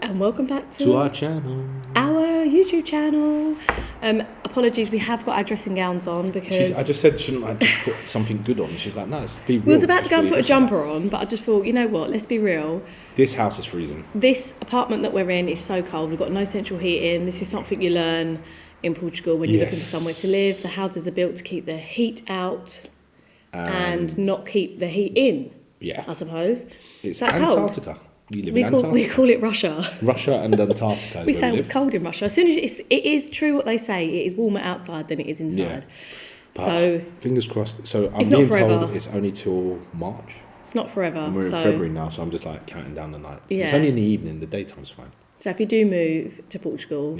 and welcome back to our channel, our YouTube channel. Apologies, we have got our dressing gowns on because I just said, shouldn't I just put something good on? She's like, no, it's be real. we was about to go and put a jumper on, but I just thought, you know what, let's be real. This house is freezing. This apartment that we're in is so cold. We've got no central heating. This is something you learn in Portugal when you're looking for somewhere to live. The houses are built to keep the heat out and not keep the heat in. Yeah, I suppose. It's that's Antarctica. Cold. We call it Russia. Russia and Antarctica. We say it's cold in Russia. As soon as it is true what they say, it is warmer outside than it is inside. Yeah. So fingers crossed. So I'm it's not being forever. told it's only till March. It's not forever. And we're in February now, so I'm just like counting down the nights. Yeah. It's only in the evening. The daytime's fine. So if you do move to Portugal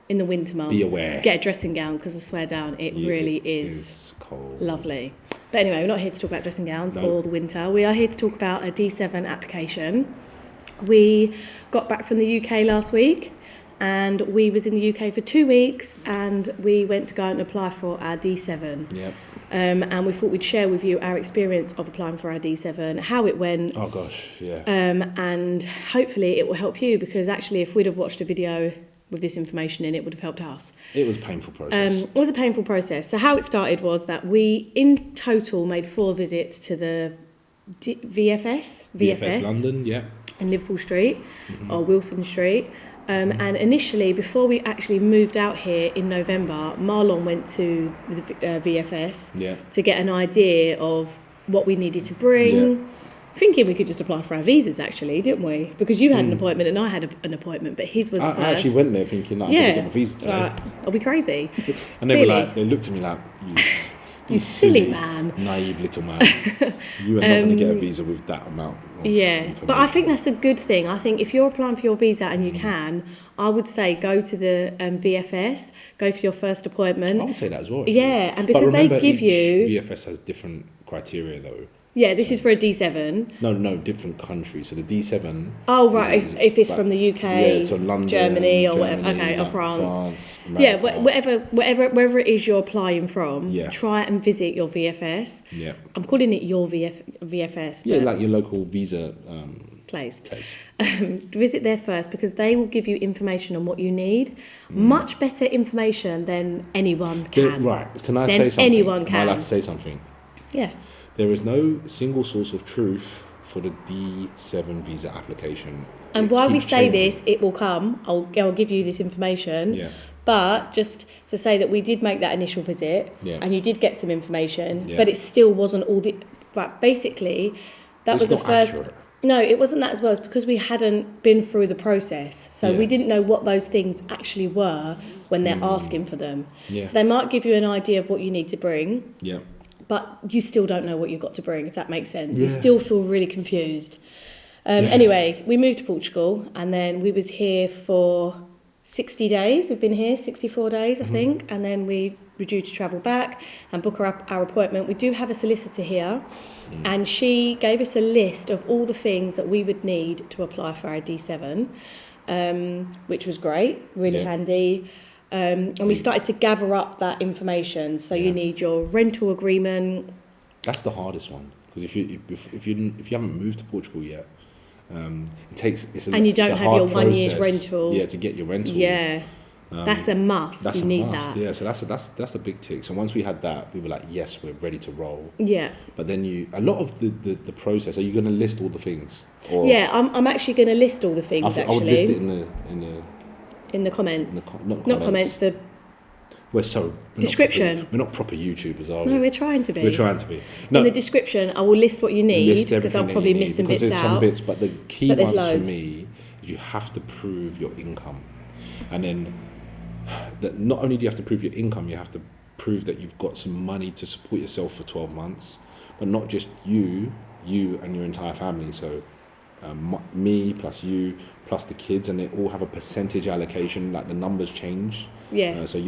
in the winter months, be aware. Get a dressing gown because I swear down, it really is cold. Lovely. But anyway, we're not here to talk about dressing gowns or the winter. We are here to talk about a D7 application. We got back from the UK last week and we was in the UK for 2 weeks and we went to go and apply for our D7. Yep. And we thought we'd share with you our experience of applying for our D7, how it went. Oh gosh, yeah. And hopefully it will help you because actually if we'd have watched a video with this information in, it would have helped us. It was a painful process. It was a painful process. So how it started was that we in total made 4 visits to the VFS London, yeah. In Liverpool Street or Wilson Street. And initially, before we actually moved out here in November, Marlon went to the VFS to get an idea of what we needed to bring, thinking we could just apply for our visas, actually, didn't we? Because you had an appointment and I had an appointment, but his was first. I actually went there thinking, like, I'm going to get my visa today. Like, are we crazy? And they were like, they looked at me like, you silly man. Naive little man. You are not going to get a visa with that amount of information. But I think that's a good thing. I think if you're applying for your visa and you can, I would say go to the VFS, go for your first appointment. I would say that as well. Actually. Yeah, and because they give you... VFS has different criteria though. Yeah, this is for a D7. No, different countries. So the D7... Oh, right, if it's from the UK, so London, Germany or whatever. Okay, or France. America. Wherever it is you're applying from, try and visit your VFS. Yeah. I'm calling it your VFS. Yeah, like your local visa place. Visit there first because they will give you information on what you need. Much better information than anyone can. Right, can I say something? Anyone can. Am I allowed to say something? Yeah. There is no single source of truth for the D7 visa application. And while we say this, it will come. I'll give you this information. Yeah. But just to say that we did make that initial visit and you did get some information, but it still wasn't all the... Right, basically, that was the first... Accurate. No, it wasn't that as well. It's because we hadn't been through the process. So we didn't know what those things actually were when they're asking for them. Yeah. So they might give you an idea of what you need to bring. Yeah. But you still don't know what you've got to bring, if that makes sense. You still feel really confused. Anyway, we moved to Portugal and then we was here for 60 days. We've been here 64 days, I think. And then we were due to travel back and book our appointment. We do have a solicitor here and she gave us a list of all the things that we would need to apply for our D7, which was great, really handy. And we started to gather up that information. So you need your rental agreement. That's the hardest one because if you haven't moved to Portugal yet, it takes and you don't have your 1 year's rental. Yeah, to get your rental. Yeah, that's a must. You need that. Yeah, so that's a big tick. So once we had that, we were like, yes, we're ready to roll. Yeah. But then a lot of the process. Are you going to list all the things? Or yeah, I'm actually going to list all the things. I would list it in the comments. Not comments. Description. We're not proper YouTubers, are we? No, we're trying to be. We're trying to be. No, in the description, I will list what you need because I'll probably miss some bits out. There's some bits, but the key ones for me is you have to prove your income, and then not only do you have to prove your income, you have to prove that you've got some money to support yourself for 12 months, but not just you and your entire family. So me plus you plus the kids, and they all have a percentage allocation, like the numbers change. Yes. So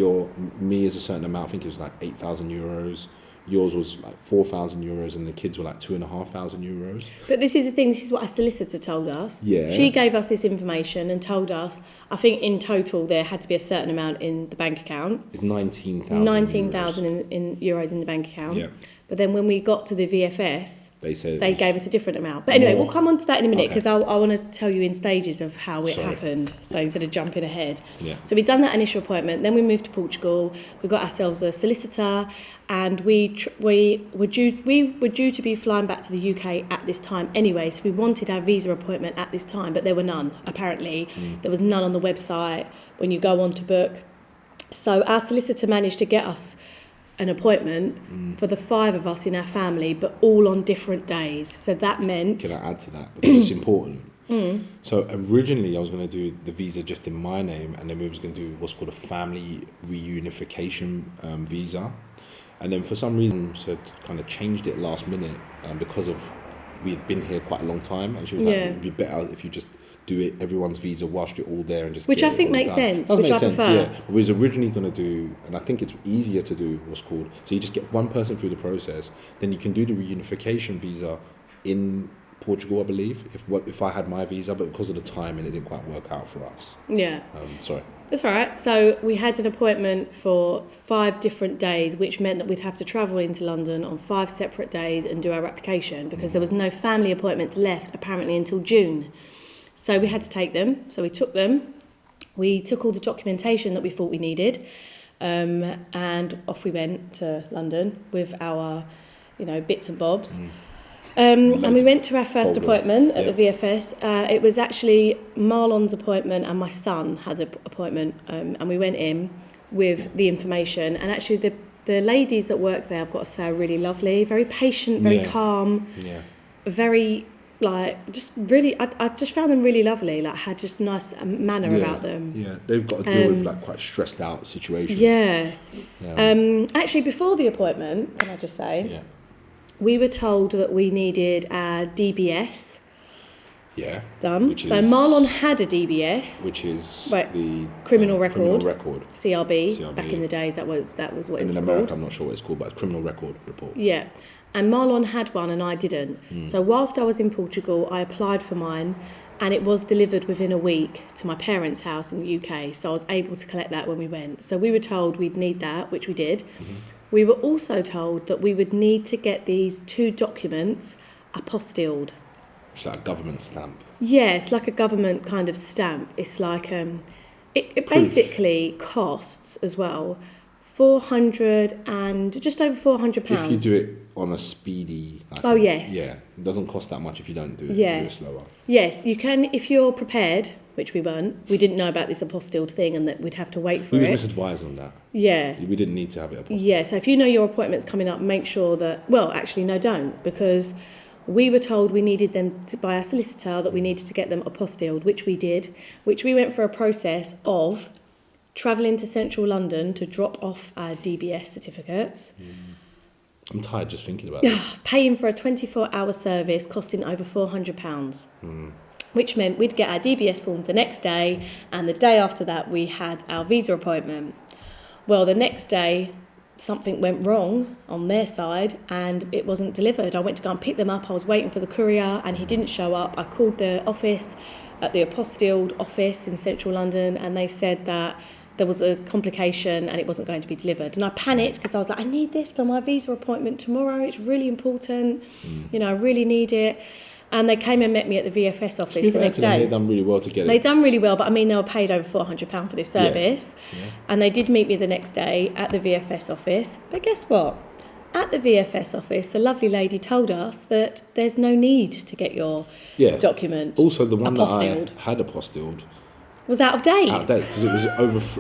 me is a certain amount. I think it was like 8,000 euros. Yours was like 4,000 euros, and the kids were like 2,500 euros. But this is the thing. This is what our solicitor told us. Yeah. She gave us this information and told us. I think in total there had to be a certain amount in the bank account. It's 19,000. 19,000 in euros in the bank account. Yeah. But then when we got to the VFS, they gave us a different amount. But anyway, we'll come on to that in a minute, because I want to tell you in stages of how it happened. So instead of jumping ahead. Yeah. So we'd done that initial appointment. Then we moved to Portugal. We got ourselves a solicitor, and we were due to be flying back to the UK at this time anyway. So we wanted our visa appointment at this time, but there were none. Apparently, there was none on the website when you go on to book. So our solicitor managed to get us an appointment for the 5 of us in our family, but all on different days. So that meant... Can I add to that? Because it's important. So originally I was going to do the visa just in my name, and then we was going to do what's called a family reunification visa. And then for some reason she had kind of changed it last minute because of we had been here quite a long time, and she was like, it would be better if you just do it, everyone's visa whilst you're all there, and just which I think makes sense, which I prefer. Yeah, but we was originally going to do, and I think it's easier to do what's called, so you just get one person through the process, then you can do the reunification visa in Portugal, I believe, if I had my visa, but because of the timing, it didn't quite work out for us. Yeah. Sorry. That's all right. So we had an appointment for 5 different days, which meant that we'd have to travel into London on 5 separate days and do our application, because there was no family appointments left apparently until June. So we had to take them. So we took them. We took all the documentation that we thought we needed, and off we went to London with our, bits and bobs. And we went to our first appointment at the VFS. It was actually Marlon's appointment, and my son had an appointment, and we went in with the information. And actually the ladies that work there, I've got to say, are really lovely, very patient, very calm, very... just really, I just found them really lovely. Had just nice manner about them. Yeah, they've got to deal with quite a stressed out situation. Yeah. Actually, before the appointment, can I just say, we were told that we needed our DBS. Done. So Marlon had a DBS, which is the criminal record. CRB. Back in the days, that was what it was called. In America, I'm not sure what it's called, but it's criminal record report. Yeah. And Marlon had one and I didn't. So whilst I was in Portugal, I applied for mine, and it was delivered within a week to my parents' house in the UK. So I was able to collect that when we went. So we were told we'd need that, which we did. We were also told that we would need to get these 2 documents apostilled. It's like a government stamp. Yeah, it's like a government kind of stamp. It's like, it basically costs as well just over £400. If you do it on a speedy... yes. Yeah, it doesn't cost that much if you don't do it. Yeah. Do it slower. Yes, you can, if you're prepared, which we weren't. We didn't know about this apostilled thing and that we'd have to wait for it. We was misadvised on that. Yeah. We didn't need to have it apostilled. Yeah, so if you know your appointment's coming up, make sure that... Well, actually, no, don't, because we were told we needed them by our solicitor, that we needed to get them apostilled, which we did, which we went for a process of... travelling to central London to drop off our DBS certificates. I'm tired just thinking about it. Paying for a 24-hour service costing over £400, which meant we'd get our DBS forms the next day, and the day after that we had our visa appointment. Well, the next day something went wrong on their side and it wasn't delivered. I went to go and pick them up. I was waiting for the courier and he didn't show up. I called the office, at the apostilled office in central London, and they said that there was a complication and it wasn't going to be delivered. And I panicked because I was like, I need this for my visa appointment tomorrow. It's really important. I really need it. And they came and met me at the VFS office the next day. They'd done really well to get it. They'd done really well, but they were paid over £400 for this service. Yeah. And they did meet me the next day at the VFS office. But guess what? At the VFS office, the lovely lady told us that there's no need to get your document Also, the one apostilled. That I had apostilled was out of date. Out of date, because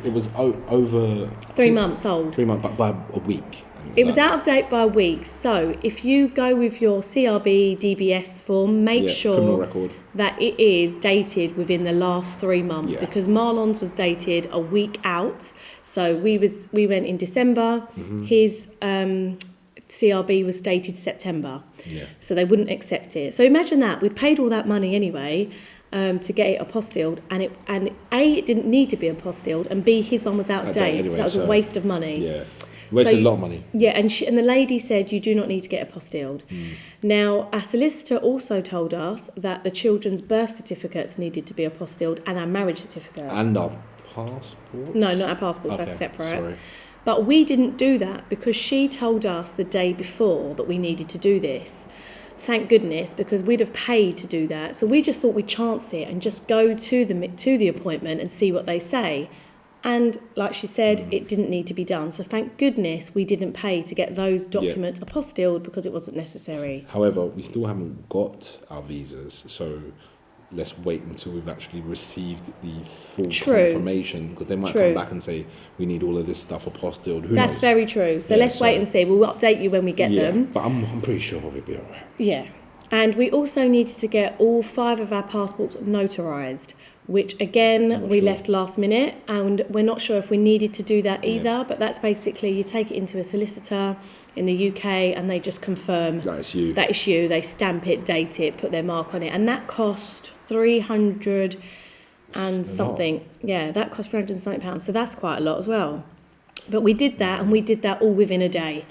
it was over 3 months old. 3 months, but by a week. It was out of date by a week. So if you go with your CRB DBS form, make sure that it is dated within the last 3 months, because Marlon's was dated a week out. So we went in December. His CRB was dated September. Yeah. So they wouldn't accept it. So imagine that. We'd paid all that money anyway. To get it apostilled, and A, it didn't need to be apostilled, and B, his one was out of date, anyway, so that was a waste of money. Yeah, wasted a lot of money. Yeah, and the lady said you do not need to get apostilled. Now, our solicitor also told us that the children's birth certificates needed to be apostilled, and our marriage certificate. And our passport? No, not our passports, that's separate. Sorry. But we didn't do that because she told us the day before that we needed to do this. Thank goodness, because we'd have paid to do that. So we just thought we'd chance it and just go to the appointment and see what they say. And like she said, it didn't need to be done. So thank goodness we didn't pay to get those documents apostilled because it wasn't necessary. However, we still haven't got our visas, so let's wait until we've actually received the full confirmation, because they might come back and say we need all of this stuff apostilled. Who knows? Very true. So let's wait and see. We'll update you when we get them. But I'm pretty sure we'll be all right. Yeah. And we also needed to get all 5 of our passports notarised, which again we left last minute, and we're not sure if we needed to do that either. But that's basically, you take it into a solicitor in the UK and they just confirm that it's you. They stamp it, date it, put their mark on it, and that cost 300 and something. Yeah, that cost 300 and something pounds. So that's quite a lot as well. But we did that, and we did that all within a day.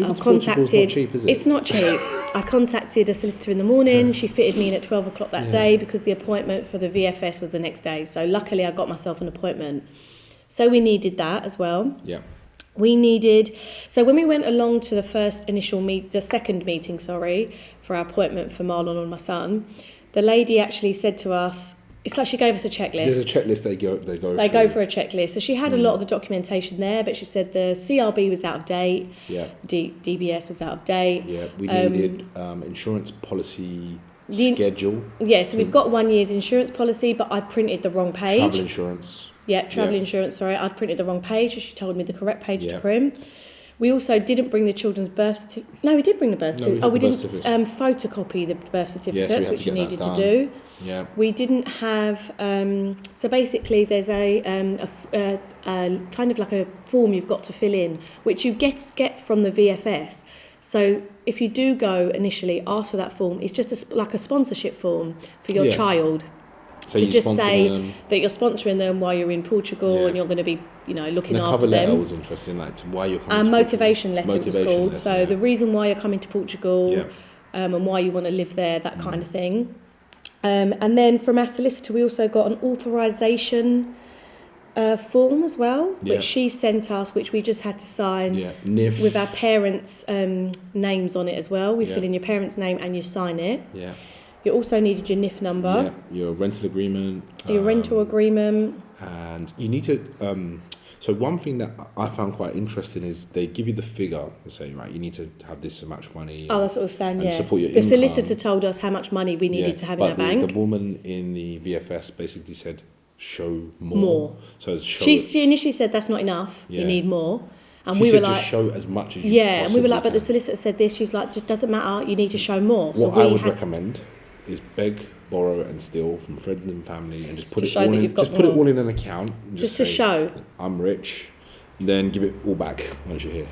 I contacted. Not cheap, is it? It's not cheap. I contacted a solicitor in the morning. She fitted me in at 12 o'clock that day because the appointment for the VFS was the next day. So luckily I got myself an appointment. So we needed that as well. Yeah. So when we went along to the second meeting, for our appointment for Marlon and my son, the lady actually said to us, it's like she gave us a checklist. There's a checklist they go for a checklist. So she had a lot of the documentation there, but she said the CRB was out of date. Yeah. DBS was out of date. Yeah. We needed insurance policy schedule. Yeah. So we've got 1 year's insurance policy, but I printed the wrong page. Travel insurance. Yeah, travel insurance. Sorry, I'd printed the wrong page. So she told me the correct page to print. We also didn't bring the children's birth certificate. No, we did bring the birth certificate. We didn't photocopy the birth certificates, which you needed to do. Yeah. We didn't have. So basically, there's a kind of like a form you've got to fill in, which you get from the VFS. So if you do go initially, ask for that form. It's just like a sponsorship form for your child. So to just say that you're sponsoring them while you're in Portugal and you're going to be, looking after them. The cover letter was interesting, like why you're coming to motivation Portugal. Letter was called. So the reason why you're coming to Portugal and why you want to live there, that kind of thing. And then from our solicitor, we also got an authorization form as well, which she sent us, which we just had to sign with our parents' names on it as well. We fill in your parents' name and you sign it. Yeah. You also needed your NIF number. Yeah, your rental agreement. And you need to... so one thing that I found quite interesting is they give you the figure and say, right, you need to have this much money. Oh, that's what I was saying, support your income. The solicitor told us how much money we needed to have in our bank. The woman in the VFS basically said, show more. So she initially said that's not enough, you need more. And she said just show as much as you and we were like, but the solicitor said this. She's like, it doesn't matter, you need to show more. What I would recommend is beg, borrow and steal from friends and family and just put it all in. Just put it all in an account. And just to show I'm rich. Then give it all back once you're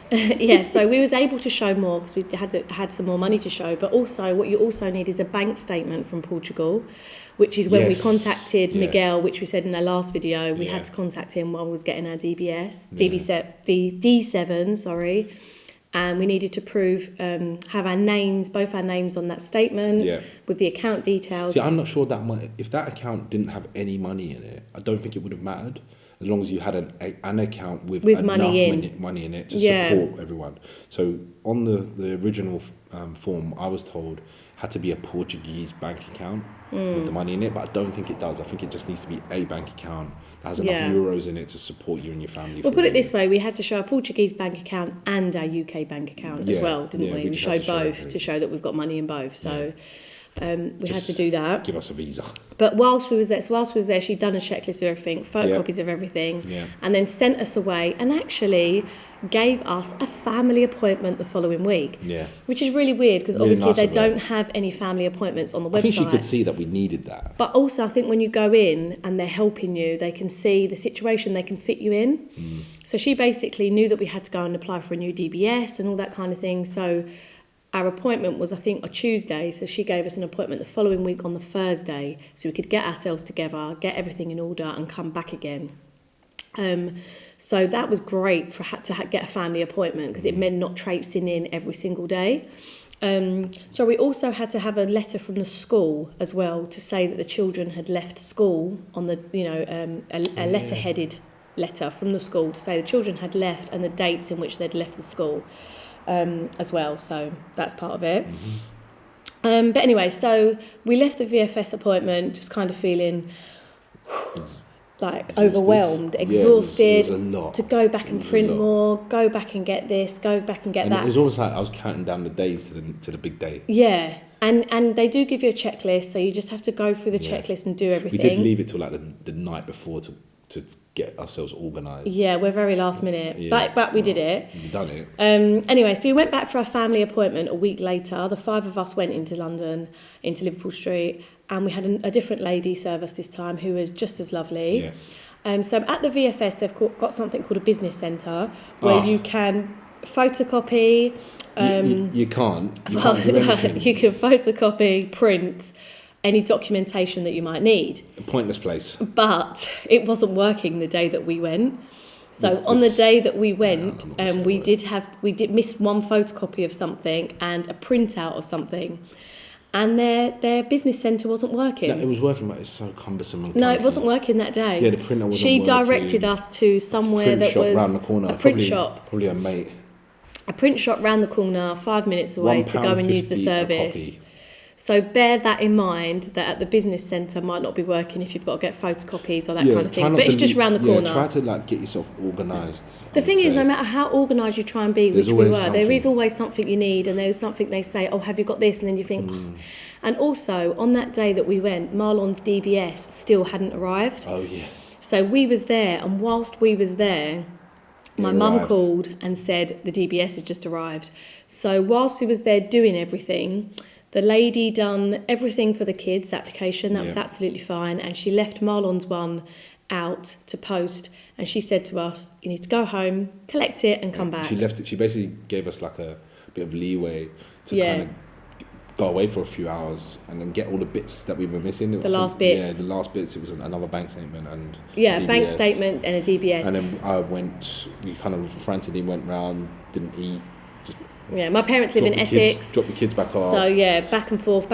here. So we was able to show more because we had some more money to show. But also, what you also need is a bank statement from Portugal, which is when we contacted Miguel, which we said in our last video. We had to contact him while we was getting our D7, and we needed to prove, have both our names on that statement with the account details. See, I'm not sure if that account didn't have any money in it, I don't think it would have mattered. As long as you had an account with enough money in it to support everyone. So on the original form, I was told had to be a Portuguese bank account with the money in it, but I don't think it does. I think it just needs to be a bank account that has enough euros in it to support you and your family. Well, put it this way, we had to show a Portuguese bank account and our UK bank account as well, didn't we? We showed both to show that we've got money in both. So we had to do that. Give us a visa. But whilst we was there, she'd done a checklist of everything, photocopies of everything, and then sent us away and actually gave us a family appointment the following week. Yeah. Which is really weird because obviously nice they don't have any family appointments on the website. I think she could see that we needed that. But also I think when you go in and they're helping you, they can see the situation they can fit you in. So she basically knew that we had to go and apply for a new DBS and all that kind of thing. So our appointment was, I think, a Tuesday, so she gave us an appointment the following week on the Thursday, so we could get ourselves together, get everything in order, and come back again. So that was great to get a family appointment, because it meant not traipsing in every single day. So we also had to have a letter from the school as well to say that the children had left school on the, a letter-headed letter from the school to say the children had left and the dates in which they'd left the school as well. So that's part of it. But anyway, so we left the VFS appointment just kind of feeling like overwhelmed, exhausted, it was a lot. To go back and print more, go back and get this, go back and get that. It was almost like I was counting down the days to the big day. Yeah, and they do give you a checklist, so you just have to go through the checklist and do everything. We did leave it till like the night before to get ourselves organised. Yeah, we're very last minute, but we did it. You've done it. Anyway, so we went back for our family appointment a week later. The 5 of us went into London, into Liverpool Street, and we had a different lady serve us this time who was just as lovely. Yeah. So at the VFS, they've got something called a business centre where you can photocopy. You can't do anything. You can photocopy, print any documentation that you might need. A pointless place. But it wasn't working the day that we went. So on the day that we went, we did miss one photocopy of something and a printout of something. And their business centre wasn't working. No, it was working, but it's so cumbersome and clunky. No, it wasn't working that day. Yeah, the printer wasn't working. She directed us to somewhere that was round the corner. A print shop. Probably a mate. A print shop round the corner, 5 minutes away to go and use the service. So bear that in mind, that at the business centre might not be working if you've got to get photocopies or that kind of thing. But it's just round the corner. Try to get yourself organised. The thing is, no matter how organised you try and be, which we were, there is always something you need, and there's something they say, oh, have you got this? And then you think... And also, on that day that we went, Marlon's DBS still hadn't arrived. Oh, yeah. So we was there, and whilst we was there, my mum called and said the DBS had just arrived. So whilst we was there doing everything... The lady done everything for the kids' application. That was absolutely fine. And she left Marlon's one out to post. And she said to us, you need to go home, collect it and come back. She left it. She basically gave us like a bit of leeway to kind of go away for a few hours and then get all the bits that we were missing. The last bits. Yeah, the last bits. It was another bank statement and bank statement and a DBS. And then we kind of frantically went round, didn't eat. Yeah, my parents live in Essex. Drop the kids back off. So yeah, back and forth.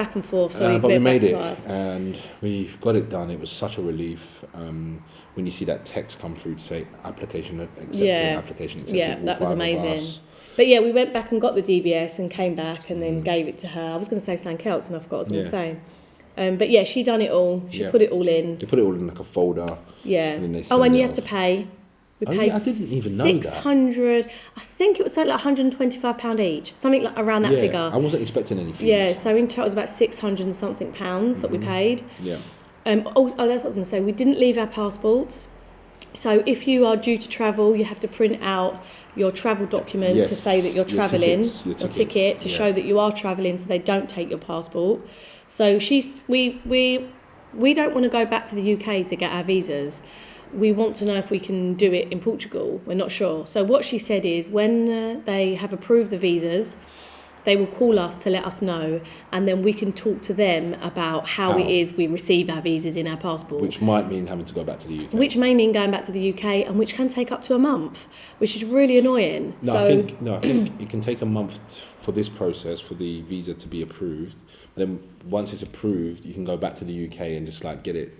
So but we made it, and we got it done. It was such a relief when you see that text come through to say application accepted, application accepted. Yeah, that was amazing. But yeah, we went back and got the DBS and came back and then gave it to her. I was going to say something else and I forgot what I was going to say. But yeah, she done it all. She put it all in. They put it all in like a folder. Yeah. And and you have to pay. We paid I didn't even know 600, I think it was like £125 each, something like around that figure. I wasn't expecting any fees. Yeah, so in total it was about 600 and something pounds that we paid. Yeah. That's what I was going to say. We didn't leave our passports. So if you are due to travel, you have to print out your travel document to say that you're travelling, your ticket to show that you are travelling, so they don't take your passport. So we don't want to go back to the UK to get our visas. We want to know if we can do it in Portugal. We're not sure. So what she said is when they have approved the visas, they will call us to let us know, and then we can talk to them about how it is we receive our visas in our passport. Which might mean having to go back to the UK. Which may mean going back to the UK, and which can take up to a month, which is really annoying. I think it can take a month for this process, for the visa to be approved. But then once it's approved, you can go back to the UK and just like get it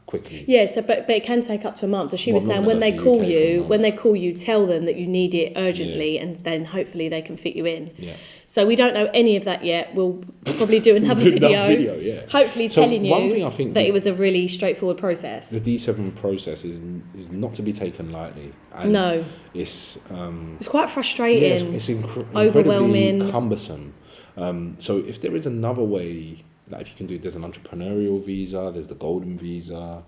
quickly. Yeah, so but it can take up to a month. So she was saying when they call you, tell them that you need it urgently, and then hopefully they can fit you in. Yeah. So we don't know any of that yet. We'll probably do another video. Hopefully telling you that it was a really straighthtforward process. The D7 process is not to be taken lightly. And no. It's quite frustrating. Yeah, it's overwhelming, incredibly cumbersome. So if there is another way, like if you can do, there's an entrepreneurial visa, there's the golden visa.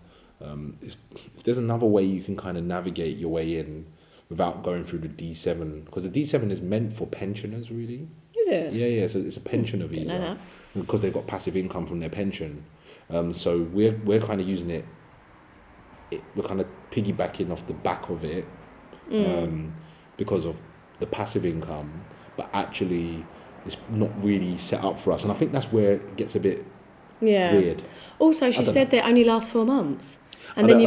If there's another way you can kind of navigate your way in without going through the D7, because the D7 is meant for pensioners, really. Is it? Yeah. So it's a pensioner visa because they've got passive income from their pension. So we're kind of using it. We're kind of piggybacking off the back of it because of the passive income, but actually it's not really set up for us, and I think that's where it gets a bit weird. Also, she said they only last 4 months. And then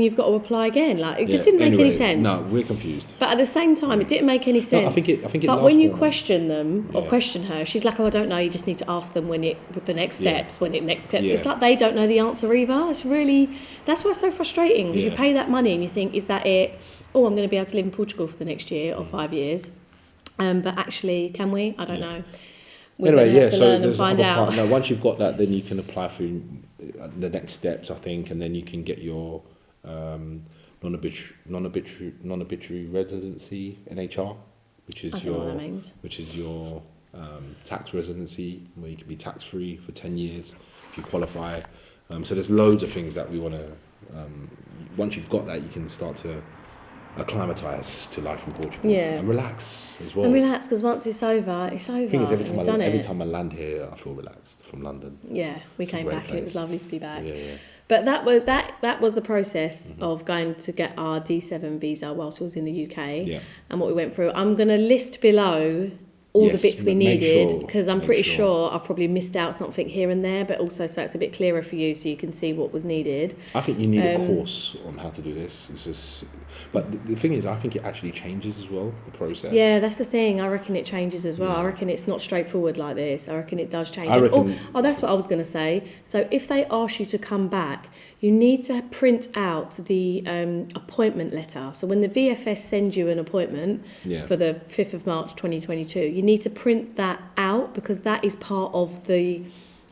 you've got to apply again. Like it just didn't make any sense. No, we're confused. But at the same time, it didn't make any sense. No, I think it. But when you question them or question her, she's like, "Oh, I don't know. You just need to ask them with the next steps. It's like they don't know the answer either. It's really that's why it's so frustrating because you pay that money and you think, is that it? Oh, I'm going to be able to live in Portugal for the next year or 5 years. But actually, can we? I don't know. We're going to have to learn and find out. Now, once you've got that, then you can apply for the next steps, I think, and then you can get your non-habituary residency (NHR), which is your tax residency, where you can be tax-free for 10 years if you qualify. So there's loads of things that we want to. Once you've got that, you can start to acclimatise to life in Portugal and relax as well. And relax because once it's over, it's over. The thing is, every time I land here, I feel relaxed from London. Yeah, we came back. Place. It was lovely to be back. Yeah. But that was the process of going to get our D7 visa whilst we was in the UK and what we went through. I'm going to list below all the bits we needed because I'm pretty sure I've probably missed out something here and there, but also so it's a bit clearer for you so you can see what was needed. I think you need a course on how to do this. It's just, but the thing is, I think it actually changes as well, the process. Yeah, that's the thing. I reckon it changes as well. I reckon it's not straightforward like this. I reckon it does change. Oh, that's what I was going to say. So if they ask you to come back, you need to print out the appointment letter. So when the VFS sends you an appointment for the 5th of March 2022, you need to print that out because that is part of the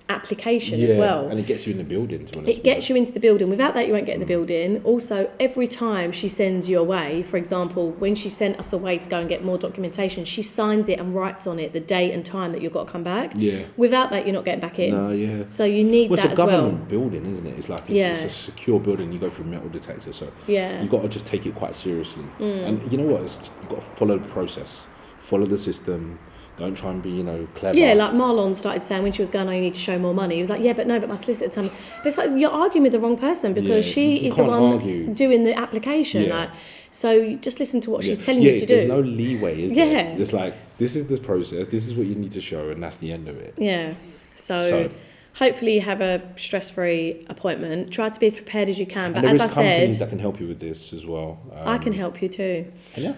application as well. And it gets you in the building. It gets you into the building. Without that, you won't get in the building. Also, every time she sends you away, for example, when she sent us away to go and get more documentation, she signs it and writes on it the date and time that you've got to come back. Yeah. Without that, you're not getting back in. No, So you need that as well. It's a government building, isn't it? It's like it's a secure building. You go through metal detectors, so you've got to just take it quite seriously. And you know what? You've got to follow the process, follow the system. Don't try and be, clever. Yeah, like Marlon started saying when she was going, you need to show more money. He was like, but my solicitor told me. But it's like, you're arguing with the wrong person because she is the one doing the application. Yeah. So you just listen to what she's telling you to do. There's no leeway, is there? It's like, this is the process, this is what you need to show, and that's the end of it. Yeah. So hopefully you have a stress-free appointment. Try to be as prepared as you can. But as I said... there is companies that can help you with this as well. I can help you too. Yeah.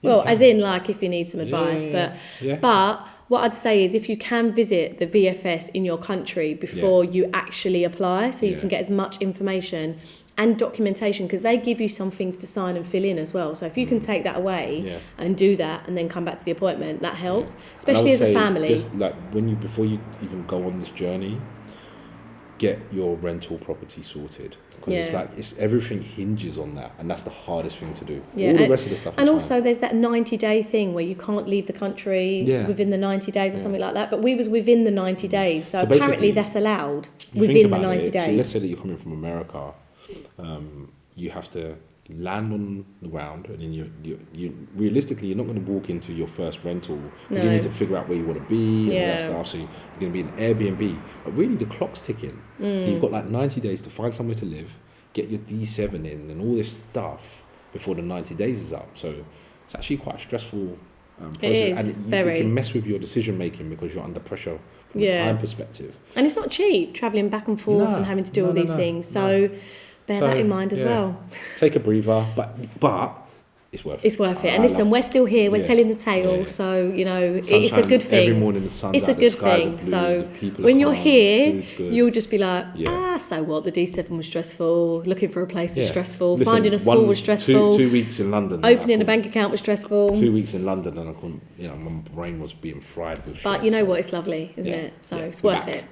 Well, as in, if you need some advice. But what I'd say is if you can visit the VFS in your country before you actually apply, so you can get as much information and documentation, because they give you some things to sign and fill in as well. So if you can take that away and do that and then come back to the appointment, that helps, especially as a family. Just before you even go on this journey, get your rental property sorted. Because it's everything hinges on that, and that's the hardest thing to do. All the rest of the stuff is and also fine. There's that 90-day thing where you can't leave the country within the 90 days or something like that, but we was within the 90 days, so apparently that's allowed within the 90 days. So let's say that you're coming from America, you have to land on the ground, and then you realistically you're not going to walk into your first rental because you need to figure out where you want to be and all that stuff. So you're going to be in Airbnb, but really the clock's ticking. You've got 90 days to find somewhere to live, get your D7 in, and all this stuff before the 90 days is up. So it's actually quite a stressful process, it is, and it can mess with your decision making because you're under pressure from a time perspective. And it's not cheap travelling back and forth and having to do all these things. So. Bear that in mind as well. Take a breather, but it's worth it. It's worth it. And listen, we're still here. We're telling the tale, so it's a good thing. Every morning the sun's it's out, a good the skies thing. are blue, so the people when are you're calm, here, you'll just be like, so what? The D7 was stressful. Looking for a place was stressful. Listen, finding a school was stressful. 2 weeks in London. Opening a bank account was stressful. 2 weeks in London, and I couldn't. My brain was being fried with stress. But you know what? It's lovely, isn't it? So it's worth it.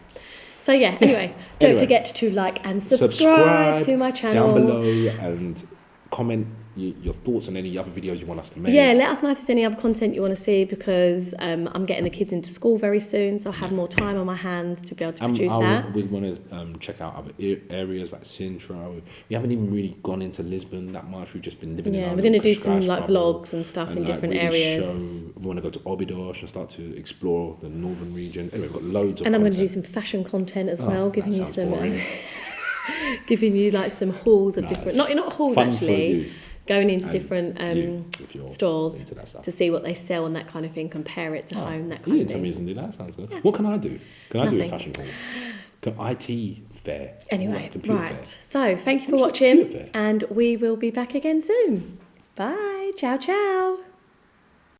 So anyway, don't forget to like and subscribe to my channel. Down below, and comment your thoughts on any other videos you want us to make. Yeah, let us know if there's any other content you want to see, because I'm getting the kids into school very soon, so I'll have more time on my hands to be able to produce that. We want to check out other areas like Sintra. We haven't even really gone into Lisbon that much. We've just been living in our we're going to do some vlogs and stuff in different areas. We want to go to Óbidos and start to explore the northern region. Anyway, we've got loads of And content. I'm going to do some fashion content as well, giving you some giving you some hauls of different not hauls fun actually, going into different stores to see what they sell and that kind of thing, compare it to home, that kind of thing. You didn't tell me you didn't do that. Sounds good. What can I do? Can I do a fashion haul? Can IT fair. Anyway, Completely right. fair. So thank you for watching, and we will be back again soon. Bye. Ciao, ciao.